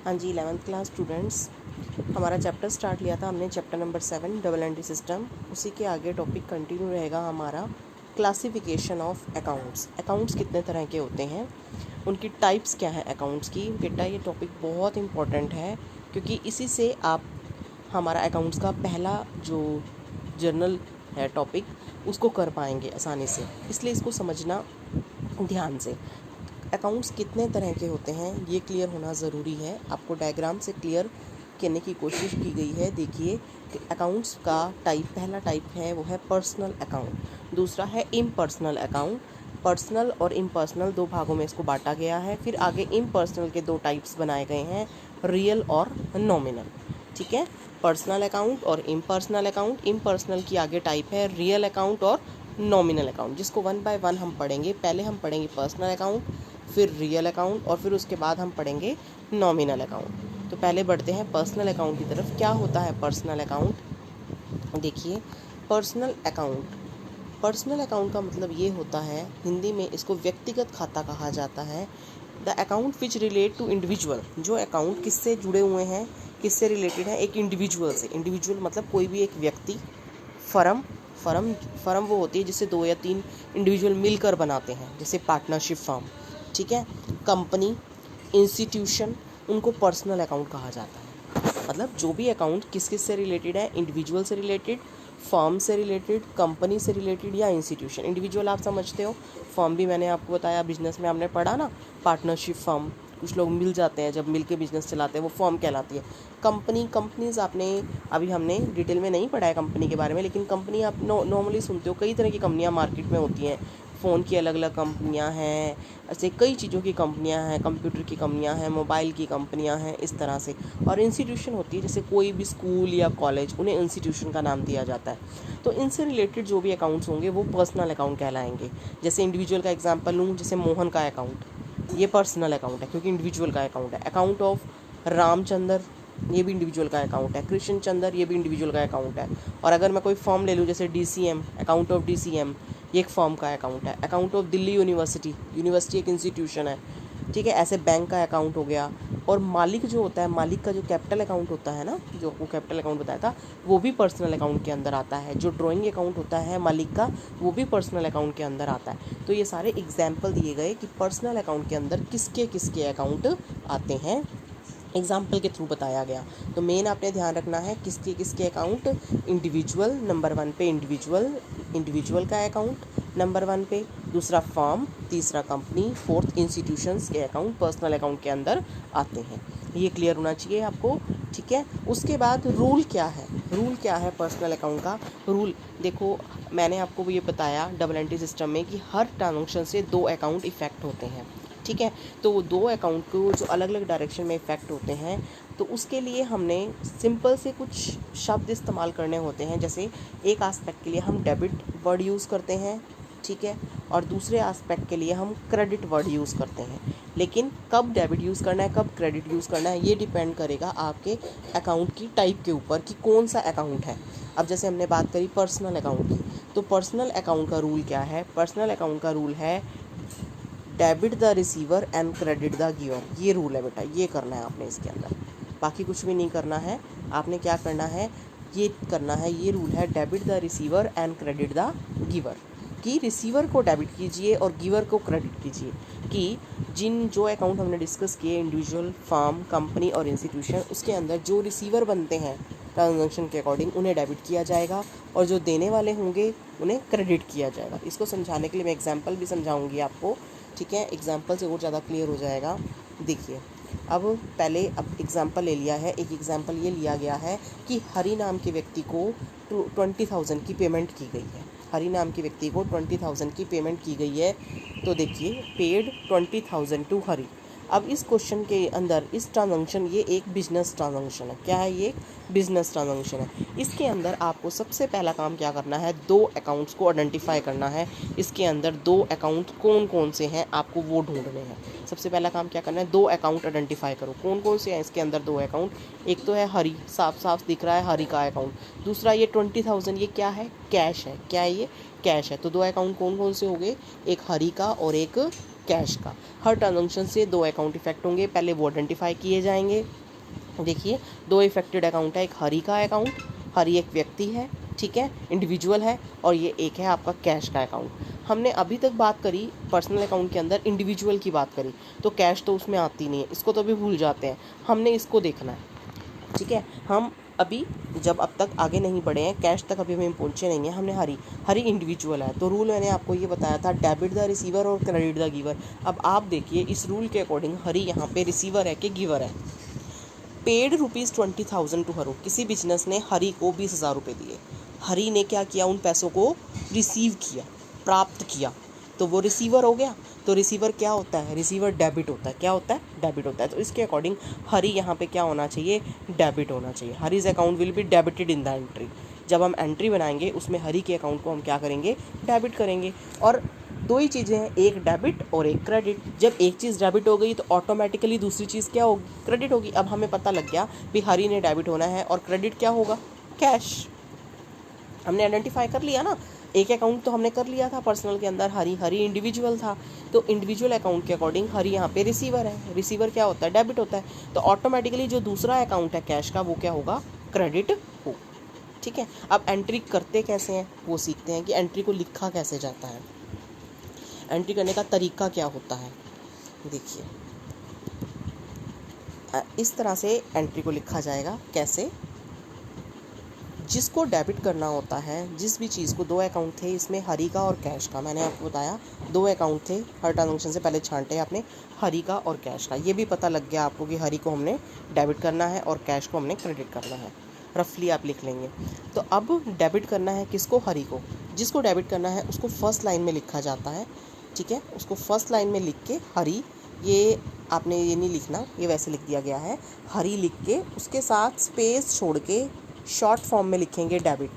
हाँ जी 11th class students, हमारा chapter start लिया था हमने, chapter number 7 double entry system. उसी के आगे टॉपिक कंटिन्यू रहेगा हमारा क्लासिफिकेशन ऑफ अकाउंट्स। अकाउंट्स कितने तरह के होते हैं, उनकी टाइप्स क्या है अकाउंट्स की। बेटा ये टॉपिक बहुत इंपॉर्टेंट है क्योंकि इसी से आप हमारा अकाउंट्स का पहला जो जर्नल है टॉपिक उसको कर पाएंगे आसानी से, इसलिए इसको समझना ध्यान से। अकाउंट्स कितने तरह के होते हैं ये क्लियर होना ज़रूरी है। आपको डायग्राम से क्लियर करने की कोशिश की गई है। देखिए कि अकाउंट्स का पहला टाइप है वो है पर्सनल अकाउंट, दूसरा है इम्पर्सनल अकाउंट। पर्सनल और इम्पर्सनल दो भागों में इसको बांटा गया है। फिर आगे इम्पर्सनल के दो टाइप्स बनाए गए हैं, रियल और नॉमिनल। ठीक है, पर्सनल अकाउंट और इम्पर्सनल अकाउंट। इम्पर्सनल की आगे टाइप है रियल अकाउंट और नॉमिनल अकाउंट, जिसको वन बाय वन हम पढ़ेंगे। पहले हम पढ़ेंगे पर्सनल अकाउंट, फिर रियल अकाउंट और फिर उसके बाद हम पढ़ेंगे नॉमिनल अकाउंट। तो पहले बढ़ते हैं पर्सनल अकाउंट की तरफ। क्या होता है पर्सनल अकाउंट? देखिए पर्सनल अकाउंट का मतलब ये होता है, हिंदी में इसको व्यक्तिगत खाता कहा जाता है। The account which relate to individual, जो अकाउंट किससे जुड़े हुए हैं, किससे रिलेटेड है, एक इंडिविजुअल से। इंडिविजुअल मतलब कोई भी एक व्यक्ति। फर्म वो होती है जिससे 2 या 3 इंडिविजुअल मिलकर बनाते हैं, जैसे पार्टनरशिप फर्म। ठीक है, कंपनी, इंस्टीट्यूशन, उनको पर्सनल अकाउंट कहा जाता है। मतलब जो भी अकाउंट किस किस से रिलेटेड है, इंडिविजुअल से रिलेटेड, फर्म से रिलेटेड, कंपनी से रिलेटेड या इंस्टीट्यूशन। इंडिविजुअल आप समझते हो, फर्म भी मैंने आपको बताया, बिजनेस में आपने पढ़ा ना, पार्टनरशिप फर्म, कुछ लोग मिल जाते हैं जब मिल के बिजनेस चलाते हैं, वो फर्म कहलाती है। कंपनीज आपने अभी हमने डिटेल में नहीं पढ़ा है कंपनी के बारे में, लेकिन कंपनी आप नॉर्मली सुनते हो। कई तरह की कंपनियां मार्केट में होती हैं, फ़ोन की अलग अलग कंपनियां हैं, ऐसे कई चीज़ों की कंपनियां हैं, कंप्यूटर की कंपनियां हैं, मोबाइल की कंपनियां हैं, इस तरह से। और इंस्टीट्यूशन होती है, जैसे कोई भी स्कूल या कॉलेज, उन्हें इंस्टीट्यूशन का नाम दिया जाता है। तो इनसे रिलेटेड जो भी अकाउंट्स होंगे वो पर्सनल अकाउंट कहलाएंगे। जैसे इंडिविजुअल का एग्जाम्पल लूँ, जैसे मोहन का अकाउंट, ये पर्सनल अकाउंट है क्योंकि इंडिविजुअल का अकाउंट है। अकाउंट ऑफ रामचंद्र, ये भी इंडिविजुअल का अकाउंट है। कृष्ण चंद्र, ये भी इंडिविजुअल का अकाउंट है। और अगर मैं कोई फॉर्म ले लूँ, जैसे DCM, अकाउंट ऑफ DCM, ये एक फॉर्म का अकाउंट है। अकाउंट ऑफ दिल्ली यूनिवर्सिटी एक इंस्टीट्यूशन है। ठीक है, ऐसे बैंक का अकाउंट हो गया। और मालिक जो होता है, मालिक का जो कैपिटल अकाउंट होता है ना, जो वो कैपिटल अकाउंट बताया था, वो भी पर्सनल अकाउंट के अंदर आता है। जो ड्राइंग अकाउंट होता है मालिक का, वो भी पर्सनल अकाउंट के अंदर आता है। तो ये सारे एग्जाम्पल दिए गए कि पर्सनल अकाउंट के अंदर किसके किसके अकाउंट आते हैं, एग्जाम्पल के थ्रू बताया गया। तो मेन आपने ध्यान रखना है किसके किसके अकाउंट। इंडिविजुअल नंबर 1 पे, इंडिविजुअल का अकाउंट नंबर 1 पे, दूसरा फर्म, तीसरा कंपनी, फोर्थ इंस्टीट्यूशंस के अकाउंट पर्सनल अकाउंट के अंदर आते हैं। ये क्लियर होना चाहिए आपको। ठीक है, उसके बाद रूल क्या है पर्सनल अकाउंट का। रूल देखो, मैंने आपको ये बताया डबल एंट्री सिस्टम में कि हर ट्रांजैक्शन से 2 अकाउंट इफेक्ट होते हैं। ठीक है, तो वो 2 अकाउंट को जो अलग अलग डायरेक्शन में इफेक्ट होते हैं, तो उसके लिए हमने सिंपल से कुछ शब्द इस्तेमाल करने होते हैं। जैसे एक एस्पेक्ट के लिए हम डेबिट वर्ड यूज़ करते हैं, ठीक है, और दूसरे एस्पेक्ट के लिए हम क्रेडिट वर्ड यूज़ करते हैं। लेकिन कब डेबिट यूज़ करना है, कब क्रेडिट यूज़ करना है, ये डिपेंड करेगा आपके अकाउंट की टाइप के ऊपर कि कौन सा अकाउंट है। अब जैसे हमने बात करी पर्सनल अकाउंट की, तो पर्सनल अकाउंट का रूल क्या है? पर्सनल अकाउंट का रूल है debit the receiver and credit the giver. ये रूल है बेटा, ये करना है आपने इसके अंदर, बाकी कुछ भी नहीं करना है। आपने क्या करना है, ये करना है, ये रूल है debit the receiver and credit the giver, कि रिसीवर को डेबिट कीजिए और गिवर को क्रेडिट कीजिए। कि जो अकाउंट हमने डिस्कस किए, इंडिविजुअल, फर्म, कंपनी और इंस्टीट्यूशन, उसके अंदर जो रिसीवर बनते हैं ट्रांजैक्शन के अकॉर्डिंग, उन्हें डेबिट किया जाएगा, और जो देने वाले होंगे उन्हें क्रेडिट किया जाएगा। इसको समझाने के लिए मैं एग्जाम्पल भी समझाऊंगी आपको। ठीक है, एग्जाम्पल से और ज़्यादा क्लियर हो जाएगा। देखिए, अब एग्जाम्पल ले लिया है, एक एग्जाम्पल ये लिया गया है कि हरि नाम के व्यक्ति को 20,000 की पेमेंट की गई है। हरि नाम के व्यक्ति को 20,000 की पेमेंट की गई है। तो देखिए, पेड 20,000 टू हरि। अब इस क्वेश्चन के अंदर इस ट्रांजैक्शन, ये एक बिजनेस ट्रांजैक्शन है। क्या है ये? बिजनेस ट्रांजैक्शन है। इसके अंदर आपको सबसे पहला काम क्या करना है, 2 अकाउंट्स को आइडेंटिफाई करना है। इसके अंदर 2 अकाउंट कौन कौन से हैं, आपको वो ढूंढने हैं। सबसे पहला काम क्या करना है, 2 अकाउंट आइडेंटिफाई करो, कौन कौन से हैं इसके अंदर 2 अकाउंट। एक तो है हरि, साफ साफ दिख रहा है हरि का अकाउंट। दूसरा ये 20,000, ये क्या है? कैश है। क्या है ये? कैश है। तो 2 अकाउंट कौन कौन से हो गए, एक हरि का और एक कैश का। हर ट्रांजैक्शन से 2 अकाउंट इफेक्ट होंगे, पहले वो आइडेंटिफाई किए जाएंगे। देखिए 2 इफेक्टेड अकाउंट है, एक हरी का अकाउंट, हरी एक व्यक्ति है, ठीक है, इंडिविजुअल है, और ये एक है आपका कैश का अकाउंट। हमने अभी तक बात करी पर्सनल अकाउंट के अंदर इंडिविजुअल की बात करी, तो कैश तो उसमें आती नहीं है, इसको तो अभी भूल जाते हैं, हमने इसको देखना है, ठीक है। हम अभी जब अब तक आगे नहीं बढ़े हैं, कैश तक अभी हमें पहुंचे नहीं हैं, हमने हरी इंडिविजुअल है, तो रूल मैंने आपको ये बताया था, डेबिट द रिसीवर और क्रेडिट द गिवर। अब आप देखिए इस रूल के अकॉर्डिंग हरी यहाँ पे रिसीवर है कि गिवर है। पेड ₹20,000 टू हरो, किसी बिजनेस ने हरी को 20,000 रुपये दिए, हरी ने क्या किया, उन पैसों को रिसीव किया, प्राप्त किया, तो वो रिसीवर हो गया। तो रिसीवर क्या होता है, रिसीवर डेबिट होता है, क्या होता है, डेबिट होता है। तो इसके अकॉर्डिंग हरी यहाँ पे क्या होना चाहिए, डेबिट होना चाहिए। Hari's account will be debited in the entry. जब हम एंट्री बनाएंगे उसमें हरी के अकाउंट को हम क्या करेंगे, डेबिट करेंगे। और 2 ही चीज़ें हैं, एक डेबिट और एक क्रेडिट। जब एक चीज़ डेबिट हो गई तो ऑटोमेटिकली दूसरी चीज़ क्या होगी, क्रेडिट होगी। अब हमें पता लग गया भी हरी ने डेबिट होना है और क्रेडिट क्या होगा, कैश। हमने आइडेंटिफाई कर लिया ना, एक अकाउंट तो हमने कर लिया था पर्सनल के अंदर, हरी इंडिविजुअल था, तो इंडिविजुअल अकाउंट के अकॉर्डिंग हरी यहाँ पे रिसीवर है। रिसीवर क्या होता है, डेबिट होता है, तो ऑटोमेटिकली जो दूसरा अकाउंट है कैश का वो क्या होगा, क्रेडिट हो, ठीक है। अब एंट्री करते कैसे हैं वो सीखते हैं कि एंट्री को लिखा कैसे जाता है, एंट्री करने का तरीका क्या होता है। देखिए इस तरह से एंट्री को लिखा जाएगा, कैसे, जिसको डेबिट करना होता है, जिस भी चीज़ को, 2 अकाउंट थे इसमें, हरी का और कैश का। मैंने आपको बताया 2 अकाउंट थे, हर ट्रांजेक्शन से पहले छांटे आपने हरी का और कैश का। ये भी पता लग गया आपको कि हरी को हमने डेबिट करना है और कैश को हमने क्रेडिट करना है, रफली आप लिख लेंगे। तो अब डेबिट करना है किसको, हरी को। जिसको डेबिट करना है उसको फर्स्ट लाइन में लिखा जाता है, ठीक है, उसको फर्स्ट लाइन में लिख के हरी, ये आपने ये नहीं लिखना, ये वैसे लिख दिया गया है, हरी लिख के उसके साथ स्पेस छोड़ के शॉर्ट फॉर्म में लिखेंगे डेबिट।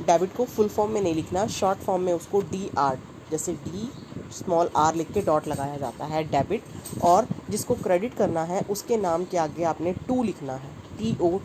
डेबिट को फुल फॉर्म में नहीं लिखना, शॉर्ट फॉर्म में उसको DR, जैसे D स्मॉल r लिख के डॉट लगाया जाता है, डेबिट। और जिसको क्रेडिट करना है उसके नाम के आगे आपने टू लिखना है, TO,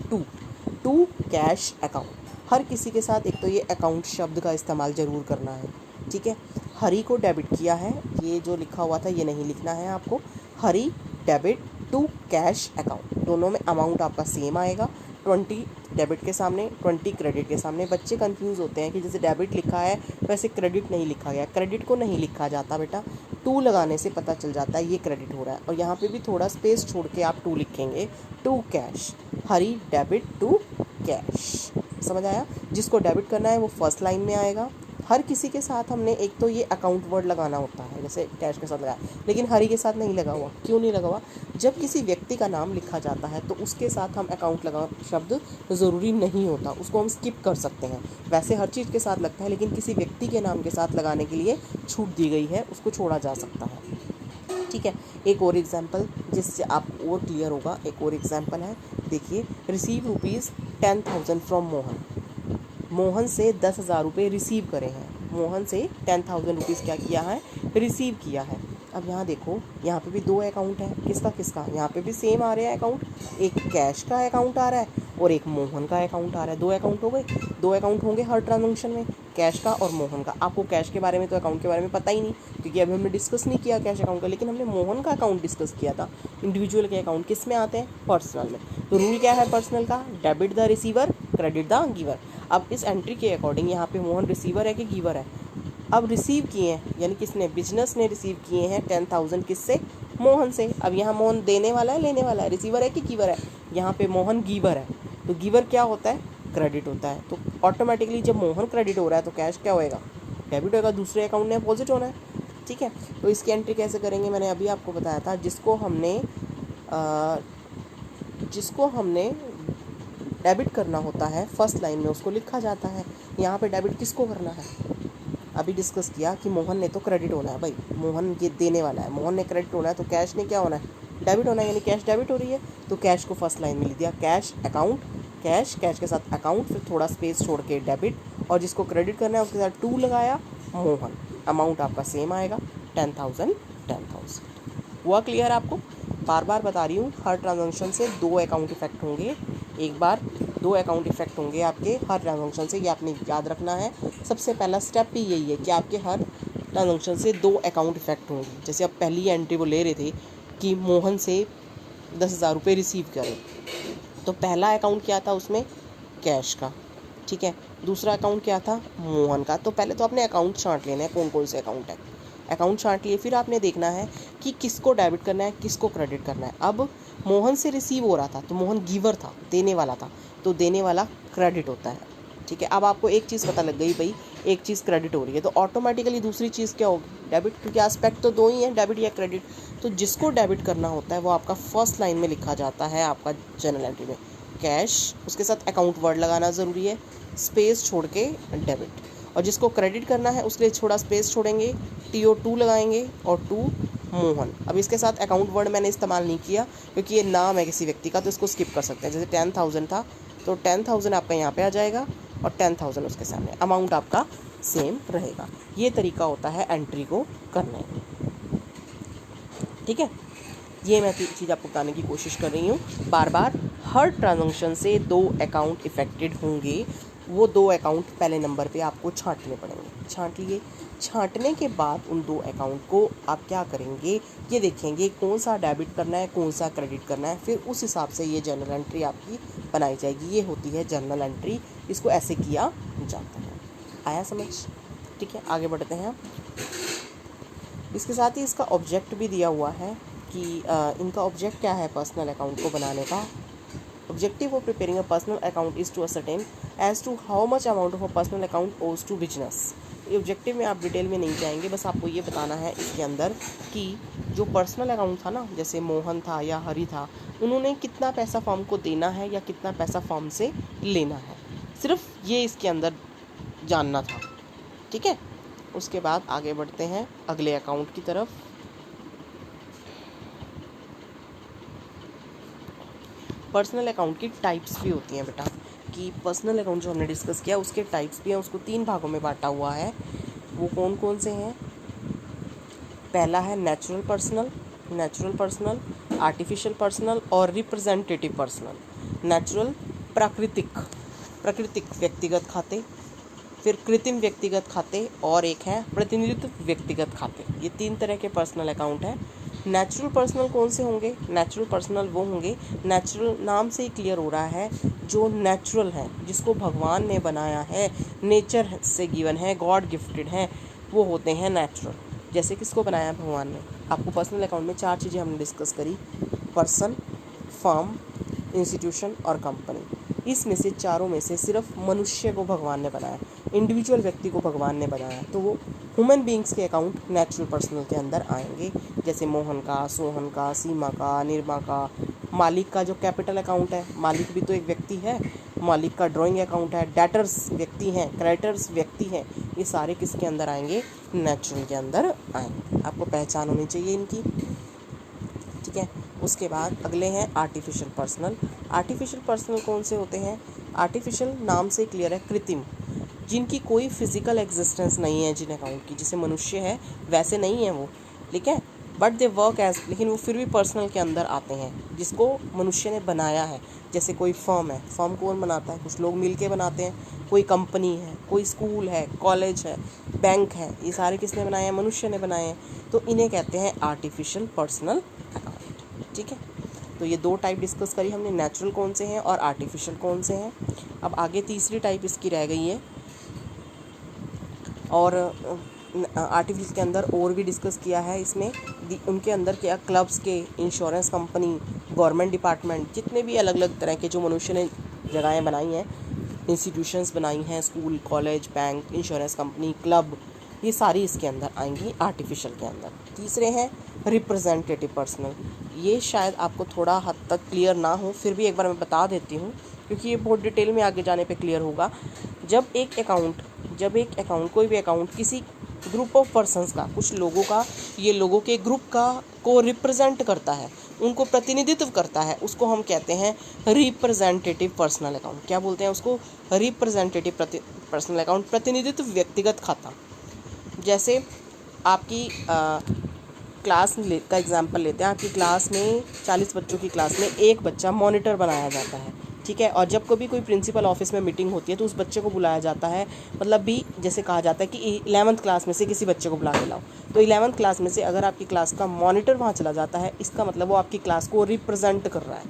टू कैश अकाउंट। हर किसी के साथ एक तो ये अकाउंट शब्द का इस्तेमाल ज़रूर करना है, ठीक है। हरी को डेबिट किया है, ये जो लिखा हुआ था ये नहीं लिखना है आपको, हरी डेबिट टू कैश अकाउंट, दोनों में अमाउंट आपका सेम आएगा, 20 डेबिट के सामने, 20 क्रेडिट के सामने। बच्चे कंफ्यूज होते हैं कि जैसे डेबिट लिखा है वैसे क्रेडिट नहीं लिखा गया, क्रेडिट को नहीं लिखा जाता बेटा, टू लगाने से पता चल जाता है ये क्रेडिट हो रहा है। और यहाँ पे भी थोड़ा स्पेस छोड़ के आप टू लिखेंगे, to cash, Hari debit to cash, समझ आया। जिसको डेबिट करना है वो फर्स्ट लाइन में आएगा। हर किसी के साथ हमने एक तो ये अकाउंट वर्ड लगाना होता है, जैसे कैश के साथ लगाया, लेकिन हरी के साथ नहीं लगा हुआ। क्यों नहीं लगा हुआ, जब किसी व्यक्ति का नाम लिखा जाता है तो उसके साथ हम अकाउंट लगा शब्द ज़रूरी नहीं होता, उसको हम स्किप कर सकते हैं। वैसे हर चीज़ के साथ लगता है, लेकिन किसी व्यक्ति के नाम के साथ लगाने के लिए छूट दी गई है, उसको छोड़ा जा सकता है, ठीक है। एक और एग्जाम्पल जिससे आप और क्लियर होगा, एक और एग्जाम्पल है, देखिए, रिसीव ₹10,000 फ्रॉम मोहन। मोहन से 10,000 रुपये रिसीव करे हैं, मोहन से 10,000 रुपीज़ क्या किया है, रिसीव किया है। अब यहाँ देखो, यहाँ पे भी 2 अकाउंट है, किसका किसका, यहाँ पे भी सेम आ रहे हैं अकाउंट, एक कैश का अकाउंट आ रहा है और एक मोहन का अकाउंट आ रहा है। 2 अकाउंट हो गए, 2 अकाउंट होंगे हर ट्रांजेक्शन में, कैश का और मोहन का। आपको कैश के बारे में तो अकाउंट के बारे में पता ही नहीं, क्योंकि अभी हमने डिस्कस नहीं किया कैश अकाउंट का, लेकिन हमने मोहन का अकाउंट डिस्कस किया था। इंडिविजुअल के अकाउंट किस में आते हैं, पर्सनल में। तो रूल क्या है पर्सनल का, debit the receiver, credit the giver. अब इस एंट्री के अकॉर्डिंग यहाँ पे मोहन रिसीवर है कि गिवर है। अब रिसीव किए हैं, यानी किसने, बिजनेस ने रिसीव किए हैं 10,000 किससे, मोहन से। अब यहाँ मोहन देने वाला है लेने वाला है, रिसीवर है कि गिवर है, यहाँ पे मोहन गिवर है। तो गिवर क्या होता है, क्रेडिट होता है। तो ऑटोमेटिकली जब मोहन क्रेडिट हो रहा है तो कैश क्या होएगा, डेबिट होएगा, दूसरे अकाउंट ने अपोजिट होना है, ठीक है। तो इसकी एंट्री कैसे करेंगे, मैंने अभी आपको बताया था, जिसको हमने डेबिट करना होता है फर्स्ट लाइन में उसको लिखा जाता है। यहाँ पे डेबिट किसको करना है, अभी डिस्कस किया कि मोहन ने तो क्रेडिट होना है, भाई मोहन ये देने वाला है, मोहन ने क्रेडिट होना है, तो कैश ने क्या होना है, डेबिट होना है, यानी कैश डेबिट हो रही है, तो कैश को फर्स्ट लाइन में लिख दिया, कैश अकाउंट, कैश, कैश के साथ अकाउंट, फिर थोड़ा स्पेस छोड़ के डेबिट, और जिसको क्रेडिट करना है उसके साथ टू लगाया, मोहन। अमाउंट आपका सेम आएगा, 10,000 10,000। हुआ क्लियर आपको, बार बार बता रही हूँ, हर ट्रांजेक्शन से 2 अकाउंट इफेक्ट होंगे, एक बार 2 अकाउंट इफेक्ट होंगे आपके हर ट्रांजेक्शन से, ये आपने याद रखना है। सबसे पहला स्टेप ही यही है कि आपके हर ट्रांजैक्शन से दो अकाउंट इफेक्ट होंगे। जैसे अब पहली एंट्री वो ले रहे थे कि मोहन से 10,000 रुपये रिसीव करें, तो पहला अकाउंट क्या था उसमें, कैश का, ठीक है। दूसरा अकाउंट क्या था, मोहन का। तो पहले तो आपने अकाउंट छांट लेना है, कौन कौन से अकाउंट है। अकाउंट छांट लिए, फिर आपने देखना है कि किसको डेबिट करना है, किसको क्रेडिट करना है। अब मोहन से रिसीव हो रहा था तो मोहन गिवर था, देने वाला था, तो देने वाला क्रेडिट होता है, ठीक है। अब आपको एक चीज़ पता लग गई भाई, एक चीज़ क्रेडिट हो रही है, तो ऑटोमेटिकली दूसरी चीज़ क्या होगी, डेबिट, क्योंकि एस्पेक्ट तो दो ही हैं, डेबिट या क्रेडिट। तो जिसको डेबिट करना होता है वो आपका फर्स्ट लाइन में लिखा जाता है आपका जर्नल एंट्री में, कैश, उसके साथ अकाउंट वर्ड लगाना ज़रूरी है, स्पेस छोड़ के डेबिट। और जिसको क्रेडिट करना है उसके लिए थोड़ा स्पेस छोड़ेंगे, TO2 लगाएंगे और टू मोहन। अब इसके साथ अकाउंट वर्ड मैंने इस्तेमाल नहीं किया क्योंकि ये नाम है किसी व्यक्ति का, तो इसको स्किप कर सकते हैं। जैसे 10,000 था तो 10,000 आपका यहाँ पे आ जाएगा और 10,000 उसके सामने, अमाउंट आपका सेम रहेगा। ये तरीका होता है एंट्री को करने का, ठीक है। ये मैं चीज़ आपको बताने की कोशिश कर रही हूँ। बार बार हर ट्रांजैक्शन से दो अकाउंट इफेक्टेड होंगे, वो दो अकाउंट पहले नंबर पे आपको छांटने पड़ेंगे। छांट लिए, छांटने के बाद उन दो अकाउंट को आप क्या करेंगे, ये देखेंगे कौन सा डेबिट करना है, कौन सा क्रेडिट करना है, फिर उस हिसाब से ये जर्नल एंट्री आपकी बनाई जाएगी। ये होती है जर्नल एंट्री, इसको ऐसे किया जाता है। आया समझ, ठीक है। आगे बढ़ते हैं। इसके साथ ही इसका ऑब्जेक्ट भी दिया हुआ है कि इनका ऑब्जेक्ट क्या है पर्सनल अकाउंट को बनाने का। Objective of preparing a personal account is to ascertain as to how much amount of a personal account owes to business। ये ऑब्जेक्टिव में आप डिटेल में नहीं जाएंगे, बस आपको ये बताना है इसके अंदर कि जो पर्सनल अकाउंट था ना, जैसे मोहन था या हरि था, उन्होंने कितना पैसा फर्म को देना है या कितना पैसा फर्म से लेना है, सिर्फ ये इसके अंदर जानना था, ठीक है। उसके बाद आगे बढ़ते हैं अगले अकाउंट की तरफ। पर्सनल अकाउंट की टाइप्स भी होती हैं बेटा, कि पर्सनल अकाउंट जो हमने डिस्कस किया उसके टाइप्स भी हैं, उसको 3 भागों में बांटा हुआ है। वो कौन कौन से हैं, पहला है नेचुरल पर्सनल, आर्टिफिशियल पर्सनल और रिप्रेजेंटेटिव पर्सनल। नेचुरल प्राकृतिक व्यक्तिगत खाते, फिर कृत्रिम व्यक्तिगत खाते, और एक है प्रतिनिधित्व व्यक्तिगत खाते। ये 3 तरह के पर्सनल अकाउंट हैं। नेचुरल पर्सनल कौन से होंगे, नेचुरल पर्सनल वो होंगे, नेचुरल नाम से ही क्लियर हो रहा है, जो नेचुरल है, जिसको भगवान ने बनाया है, नेचर से गिवन है, गॉड गिफ्टेड है, वो होते हैं नेचुरल। जैसे किसको बनाया भगवान ने, आपको पर्सनल अकाउंट में 4 चीज़ें हमने डिस्कस करी, पर्सन, फर्म, इंस्टीट्यूशन और कंपनी। इसमें से चारों में से सिर्फ मनुष्य को भगवान ने बनाया, इंडिविजुअल व्यक्ति को भगवान ने बनाया, तो वो ह्यूमन बींग्स के अकाउंट नेचुरल पर्सनल के अंदर आएंगे। जैसे मोहन का, सोहन का, सीमा का, निर्मा का। मालिक का जो कैपिटल अकाउंट है, मालिक भी तो एक व्यक्ति है, मालिक का ड्राइंग अकाउंट है, डेटर्स व्यक्ति हैं, क्रेडिटर्स व्यक्ति हैं, ये सारे किसके अंदर आएंगे, नेचुरल के अंदर आएंगे। आपको पहचान होनी चाहिए इनकी, ठीक है। उसके बाद अगले हैं आर्टिफिशियल पर्सनल। आर्टिफिशियल पर्सनल कौन से होते हैं, आर्टिफिशियल नाम से क्लियर है, कृत्रिम, जिनकी कोई फिजिकल एग्जिस्टेंस नहीं है, जिन अकाउंट की, जैसे मनुष्य है वैसे नहीं है वो, ठीक है, बट दे वर्क एज, लेकिन वो फिर भी पर्सनल के अंदर आते हैं, जिसको मनुष्य ने बनाया है। जैसे कोई फर्म है, फर्म कौन बनाता है, कुछ लोग मिल के बनाते हैं, कोई कंपनी है, कोई स्कूल है, कॉलेज है, बैंक है, ये सारे किसने बनाए हैं, मनुष्य ने बनाए हैं, तो इन्हें कहते हैं आर्टिफिशियल पर्सनल अकाउंट, ठीक है। तो ये 2 टाइप डिस्कस करी हमने, नेचुरल कौन से हैं और आर्टिफिशियल कौन से हैं। अब आगे तीसरी टाइप इसकी रह गई है, और आर्टिफिशियल के अंदर और भी डिस्कस किया है इसमें, उनके अंदर क्या, क्लब्स के, इंश्योरेंस कंपनी, गवर्नमेंट डिपार्टमेंट, जितने भी अलग अलग तरह के जो मनुष्य ने जगहें बनाई हैं, इंस्टीट्यूशंस बनाई हैं, school, college, bank, insurance company, club, ये सारी इसके अंदर आएंगी आर्टिफिशियल के अंदर। तीसरे हैं रिप्रेजेंटेटिव पर्सनल। ये शायद आपको थोड़ा हद तक क्लियर ना हो, फिर भी एक बार मैं बता देती हूँ क्योंकि ये बहुत डिटेल में आगे जाने पे क्लियर होगा। जब एक अकाउंट कोई भी अकाउंट किसी ग्रुप ऑफ पर्सन्स का, कुछ लोगों का, ये लोगों के ग्रुप का को रिप्रेजेंट करता है, उनको प्रतिनिधित्व करता है, उसको हम कहते हैं रिप्रेजेंटेटिव पर्सनल अकाउंट। क्या बोलते हैं उसको, रिप्रेजेंटेटिव पर्सनल अकाउंट, प्रतिनिधित्व व्यक्तिगत खाता। जैसे आपकी क्लास का एग्जांपल लेते हैं, आपकी क्लास में 40 बच्चों की क्लास में एक बच्चा मॉनिटर बनाया जाता है, ठीक है। और जब कभी कोई प्रिंसिपल ऑफिस में मीटिंग होती है तो उस बच्चे को बुलाया जाता है, मतलब भी जैसे कहा जाता है कि 11th क्लास में से किसी बच्चे को बुला के लाओ, तो 11th क्लास में से अगर आपकी क्लास का मॉनिटर वहाँ चला जाता है, इसका मतलब वो आपकी क्लास को रिप्रेजेंट कर रहा है,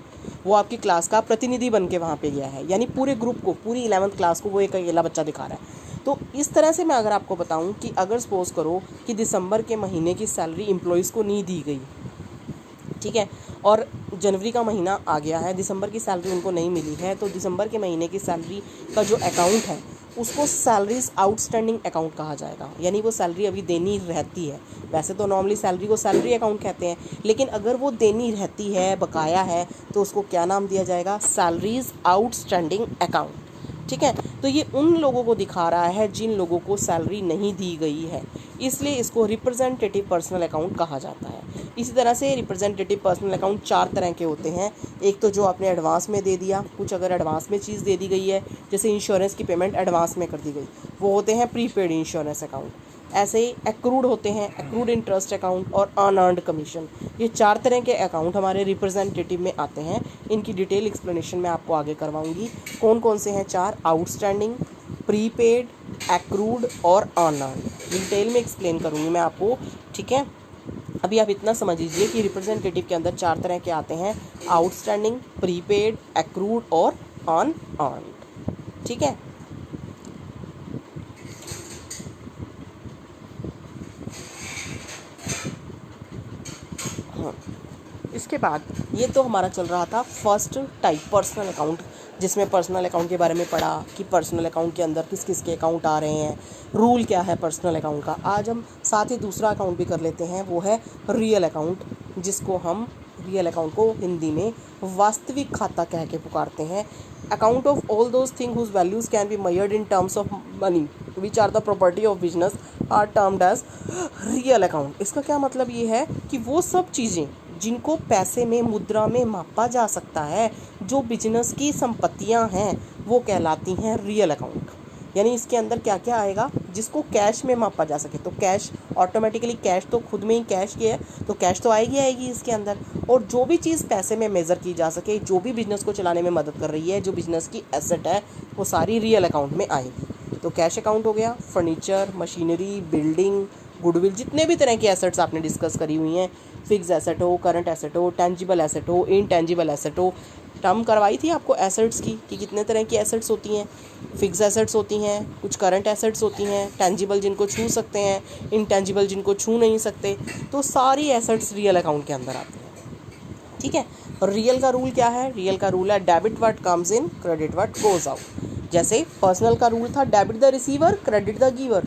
वो आपकी क्लास का प्रतिनिधि बन के वहाँ पे गया है, यानी पूरे ग्रुप को, पूरी 11th क्लास को वो एक अकेला बच्चा दिखा रहा है। तो इस तरह से मैं अगर आपको बताऊँ कि अगर सपोज़ करो कि दिसंबर के महीने की सैलरी एम्प्लॉयज़ को नहीं दी गई, ठीक है, और जनवरी का महीना आ गया है, दिसंबर की सैलरी उनको नहीं मिली है, तो दिसंबर के महीने की सैलरी का जो अकाउंट है उसको सैलरीज आउटस्टैंडिंग अकाउंट कहा जाएगा, यानी वो सैलरी अभी देनी रहती है। वैसे तो नॉर्मली सैलरी को सैलरी अकाउंट कहते हैं, लेकिन अगर वो देनी रहती है, बकाया है, तो उसको क्या नाम दिया जाएगा? सैलरीज आउटस्टैंडिंग अकाउंट, ठीक है। तो ये उन लोगों को दिखा रहा है जिन लोगों को सैलरी नहीं दी गई है, इसलिए इसको रिप्रेजेंटेटिव पर्सनल अकाउंट कहा जाता है। इसी तरह से रिप्रेजेंटेटिव पर्सनल अकाउंट 4 तरह के होते हैं। एक तो जो आपने एडवांस में दे दिया, कुछ अगर एडवांस में चीज़ दे दी गई है, जैसे इंश्योरेंस की पेमेंट एडवांस में कर दी गई, वो होते हैं प्रीपेड इंश्योरेंस अकाउंट। ऐसे ही एक्रूड होते हैं, एक्रूड इंटरेस्ट अकाउंट और अनअर्न्ड कमीशन। ये 4 तरह के अकाउंट हमारे रिप्रेजेंटेटिव में आते हैं। इनकी डिटेल एक्सप्लेनेशन मैं आपको आगे करवाऊंगी। कौन कौन से हैं 4? आउटस्टैंडिंग, प्रीपेड, एक्रूड और अनअर्न्ड। डिटेल में एक्सप्लेन करूंगी मैं आपको, ठीक है। अभी आप इतना समझ लीजिए कि रिप्रेजेंटेटिव के अंदर 4 तरह के आते हैं: आउटस्टैंडिंग, प्रीपेड, एक्रूड और अनअर्न्ड, ठीक है। इसके बाद ये तो हमारा चल रहा था फर्स्ट टाइप पर्सनल अकाउंट, जिसमें पर्सनल अकाउंट के बारे में पढ़ा कि पर्सनल अकाउंट के अंदर किस किस के अकाउंट आ रहे हैं, रूल क्या है पर्सनल अकाउंट का। आज हम साथ ही दूसरा अकाउंट भी कर लेते हैं, वो है रियल अकाउंट, जिसको हम रियल अकाउंट को हिंदी में वास्तविक खाता कह के पुकारते हैं। Account of all those thing whose values can be measured in terms of money which are the property of business are termed as real account. इसका क्या मतलब ये है कि वो सब चीज़ें जिनको पैसे में, मुद्रा में मापा जा सकता है, जो बिजनेस की संपत्तियां हैं, वो कहलाती हैं रियल अकाउंट। यानी इसके अंदर क्या क्या आएगा? जिसको कैश में मापा जा सके, तो कैश ऑटोमेटिकली, कैश तो खुद में ही कैश की है, तो कैश तो आएगी इसके अंदर। और जो भी चीज़ पैसे में मेज़र की जा सके, जो भी बिजनेस को चलाने में मदद कर रही है, जो बिजनेस की एसेट है, वो सारी रियल अकाउंट में आएगी। तो कैश अकाउंट हो गया, फर्नीचर, मशीनरी, बिल्डिंग, गुडविल, जितने भी तरह की एसेट्स आपने डिस्कस करी हुई हैं, फिक्स एसेट हो, करंट एसेट हो, टेंजिबल एसेट हो, इनटेंजिबल एसेट हो। टर्म करवाई थी आपको एसेट्स की कि कितने तरह की एसेट्स होती हैं। फिक्स एसेट्स होती हैं, कुछ करंट एसेट्स होती हैं, टेंजिबल जिनको छू सकते हैं, इनटेंजिबल जिनको छू नहीं सकते। तो सारी एसेट्स रियल अकाउंट के अंदर आती हैं, ठीक है। और रियल का रूल क्या है? रियल का रूल है debit what comes in, credit what goes out. जैसे पर्सनल का रूल था debit the receiver, credit the giver,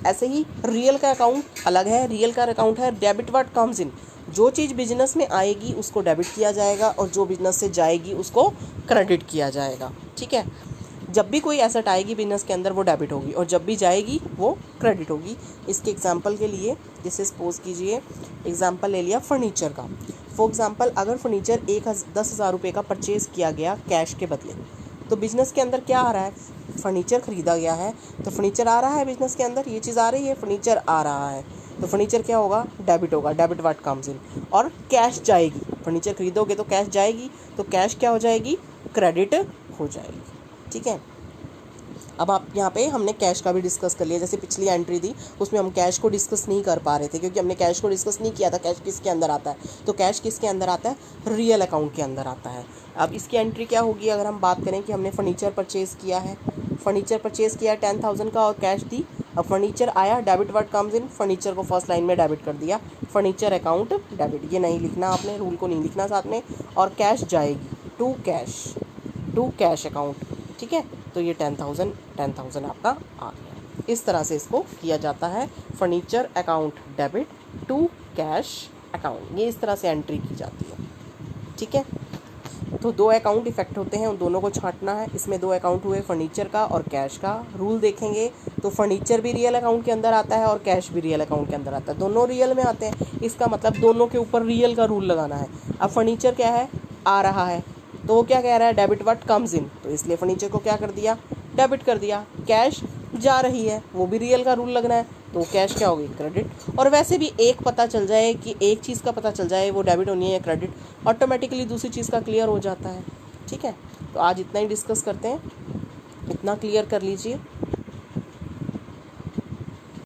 ऐसे ही रियल का अकाउंट अलग है। रियल का अकाउंट है डेबिट व्हाट कम्स इन, जो चीज़ बिजनेस में आएगी उसको डेबिट किया जाएगा और जो बिजनेस से जाएगी उसको क्रेडिट किया जाएगा, ठीक है। जब भी कोई एसेट आएगी बिजनेस के अंदर वो डेबिट होगी और जब भी जाएगी वो क्रेडिट होगी। इसके एग्जांपल के लिए जैसे सपोज कीजिए, एग्जांपल ले लिया फर्नीचर का। फॉर एग्जांपल अगर फर्नीचर 10,000 रुपये का परचेज़ किया गया कैश के बदले, तो बिज़नेस के अंदर क्या आ रहा है? फर्नीचर ख़रीदा गया है, तो फर्नीचर आ रहा है बिज़नेस के अंदर, ये चीज़ आ रही है, फर्नीचर आ रहा है, तो फर्नीचर क्या होगा? डेबिट होगा, डेबिट व्हाट कम्स इन। और कैश जाएगी, फर्नीचर खरीदोगे तो कैश जाएगी, तो कैश क्या हो जाएगी? क्रेडिट हो जाएगी, ठीक है। अब आप यहाँ पे हमने कैश का भी डिस्कस कर लिया। जैसे पिछली एंट्री थी उसमें हम कैश को डिस्कस नहीं कर पा रहे थे क्योंकि हमने कैश को डिस्कस नहीं किया था। कैश किसके अंदर आता है? तो कैश किसके अंदर आता है? रियल अकाउंट के अंदर आता है। अब इसकी एंट्री क्या होगी? अगर हम बात करें कि हमने फर्नीचर परचेज़ किया है, फर्नीचर परचेज़ किया 10,000 का और कैश दी। अब फर्नीचर आया, debit what comes in, furniture को फर्स्ट लाइन में डेबिट कर दिया, फर्नीचर अकाउंट डेबिट। ये नहीं लिखना आपने, रूल को नहीं लिखना साथ में। और कैश जाएगी टू कैश अकाउंट, ठीक है। तो ये 10,000 आपका आ गया। इस तरह से इसको किया जाता है, furniture account debit to cash account, ये इस तरह से एंट्री की जाती है, ठीक है। तो 2 अकाउंट इफेक्ट होते हैं, उन दोनों को छांटना है। इसमें 2 अकाउंट हुए, फर्नीचर का और कैश का। रूल देखेंगे तो फर्नीचर भी रियल अकाउंट के अंदर आता है और कैश भी रियल अकाउंट के अंदर आता है, दोनों रियल में आते हैं। इसका मतलब दोनों के ऊपर रियल का रूल लगाना है। अब फर्नीचर क्या है? आ रहा है, तो वो क्या कह रहा है? डेबिट व्हाट कम्स इन, तो इसलिए फर्नीचर को क्या कर दिया? डेबिट कर दिया। कैश जा रही है, वो भी रियल का रूल लगना है, तो कैश क्या होगी? क्रेडिट। और वैसे भी एक पता चल जाए कि एक चीज़ का पता चल जाए वो डेबिट होनी है या क्रेडिट, ऑटोमेटिकली दूसरी चीज़ का क्लियर हो जाता है, ठीक है। तो आज इतना ही डिस्कस करते हैं, इतना क्लियर कर लीजिए।